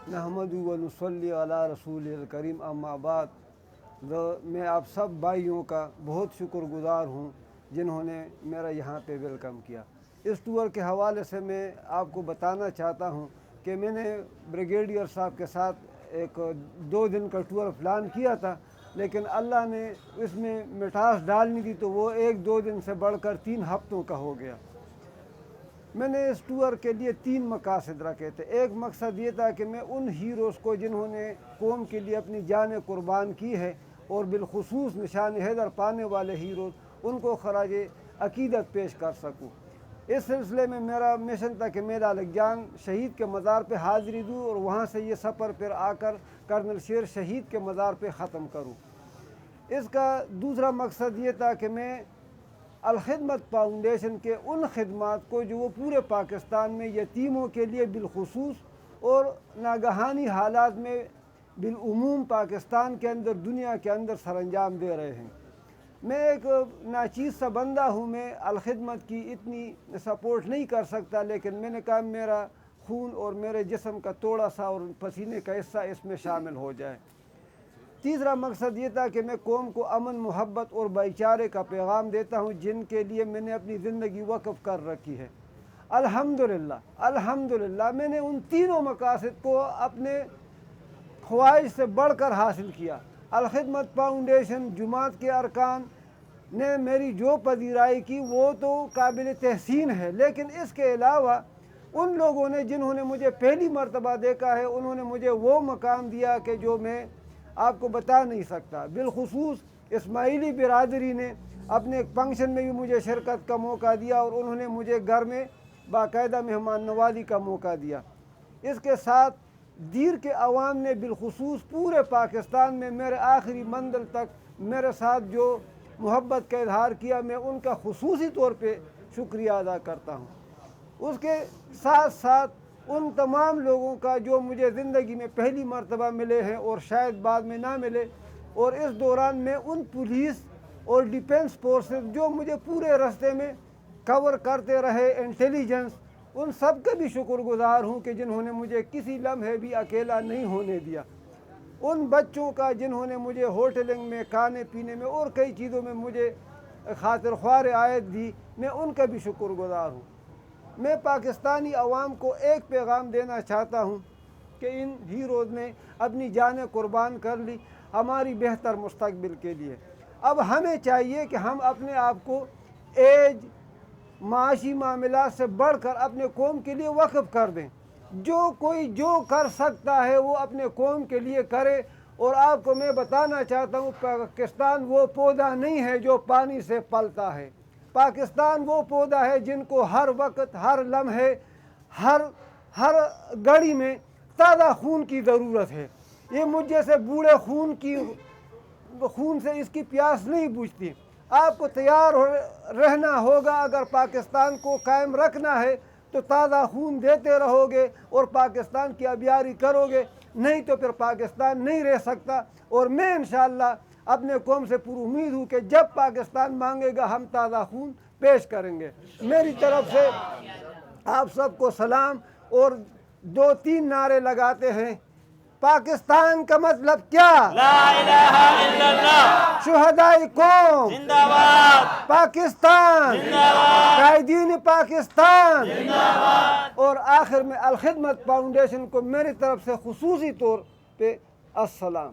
نحمدہ و نصلی علی رسول الکریم، اما بعد۔ میں آپ سب بھائیوں کا بہت شکر گزار ہوں جنہوں نے میرا یہاں پہ ویلکم کیا۔ اس ٹور کے حوالے سے میں آپ کو بتانا چاہتا ہوں کہ میں نے بریگیڈیئر صاحب کے ساتھ ایک 2 دن کا ٹور پلان کیا تھا، لیکن اللہ نے اس میں مٹھاس ڈالنی تھی تو وہ 1-2 دن سے بڑھ کر 3 ہفتوں کا ہو گیا۔ میں نے اس ٹور کے لیے 3 مقاصد رکھے تھے۔ ایک مقصد یہ تھا کہ میں ان ہیروز کو جنہوں نے قوم کے لیے اپنی جانیں قربان کی ہے اور بالخصوص نشان حیدر پانے والے ہیروز، ان کو خراج عقیدت پیش کر سکوں۔ اس سلسلے میں میرا مشن تھا کہ میں جان شہید کے مزار پہ حاضری دوں اور وہاں سے یہ سفر پھر آ کر کرنل شہید کے مزار پہ ختم کروں۔ اس کا دوسرا مقصد یہ تھا کہ میں الخدمت فاؤنڈیشن کے ان خدمات کو جو وہ پورے پاکستان میں یتیموں کے لیے بالخصوص اور ناگہانی حالات میں بالعموم پاکستان کے اندر دنیا کے اندر سر انجام دے رہے ہیں۔ میں ایک ناچیز سا بندہ ہوں، میں الخدمت کی اتنی سپورٹ نہیں کر سکتا، لیکن میں نے کہا میرا خون اور میرے جسم کا تھوڑا سا اور پسینے کا حصہ اس میں شامل ہو جائے۔ تیسرا مقصد یہ تھا کہ میں قوم کو امن، محبت اور بھائی چارے کا پیغام دیتا ہوں، جن کے لیے میں نے اپنی زندگی وقف کر رکھی ہے۔ الحمدللہ میں نے ان تینوں مقاصد کو اپنے خواہش سے بڑھ کر حاصل کیا۔ الخدمت فاؤنڈیشن، جماعت کے ارکان نے میری جو پذیرائی کی وہ تو قابل تحسین ہے، لیکن اس کے علاوہ ان لوگوں نے جنہوں نے مجھے پہلی مرتبہ دیکھا ہے، انہوں نے مجھے وہ مقام دیا کہ جو میں آپ کو بتا نہیں سکتا۔ بالخصوص اسماعیلی برادری نے اپنے ایک فنکشن میں بھی مجھے شرکت کا موقع دیا اور انہوں نے مجھے گھر میں باقاعدہ مہمان نوازی کا موقع دیا۔ اس کے ساتھ دیر کے عوام نے بالخصوص پورے پاکستان میں میرے آخری منزل تک میرے ساتھ جو محبت کا اظہار کیا، میں ان کا خصوصی طور پہ شکریہ ادا کرتا ہوں۔ اس کے ساتھ ساتھ ان تمام لوگوں کا جو مجھے زندگی میں پہلی مرتبہ ملے ہیں اور شاید بعد میں نہ ملے، اور اس دوران میں ان پولیس اور ڈیفنس فورسز جو مجھے پورے راستے میں کور کرتے رہے، انٹیلیجنس، ان سب کا بھی شکر گزار ہوں کہ جنہوں نے مجھے کسی لمحے بھی اکیلا نہیں ہونے دیا۔ ان بچوں کا جنہوں نے مجھے ہوٹلنگ میں، کھانے پینے میں اور کئی چیزوں میں مجھے خاطر خواہ رعایت دی، میں ان کا بھی شکر گزار ہوں۔ میں پاکستانی عوام کو ایک پیغام دینا چاہتا ہوں کہ ان ہیروز نے اپنی جانیں قربان کر لی ہماری بہتر مستقبل کے لیے۔ اب ہمیں چاہیے کہ ہم اپنے آپ کو ایج، معاشی معاملات سے بڑھ کر اپنے قوم کے لیے وقف کر دیں۔ جو کوئی جو کر سکتا ہے وہ اپنے قوم کے لیے کرے، اور آپ کو میں بتانا چاہتا ہوں پاکستان وہ پودا نہیں ہے جو پانی سے پلتا ہے۔ پاکستان وہ پودا ہے جن کو ہر وقت، ہر لمحے، ہر گھڑی میں تازہ خون کی ضرورت ہے۔ یہ مجھ جیسے بوڑھے خون سے اس کی پیاس نہیں بجھتی۔ آپ کو تیار رہنا ہوگا، اگر پاکستان کو قائم رکھنا ہے تو تازہ خون دیتے رہو گے اور پاکستان کی آبیاری کرو گے، نہیں تو پھر پاکستان نہیں رہ سکتا۔ اور میں انشاءاللہ اپنے قوم سے پر امید ہوں کہ جب پاکستان مانگے گا ہم تازہ خون پیش کریں گے۔ میری طرف سے آپ سب کو سلام، اور 2-3 نعرے لگاتے ہیں۔ پاکستان کا مطلب کیا؟ لا الہ الا اللہ، شہدائے قوم زندہ باد، پاکستان، زندہ باد، قائدین پاکستان، زندہ باد۔ اور آخر میں الخدمت فاؤنڈیشن کو میری طرف سے خصوصی طور پہ السلام۔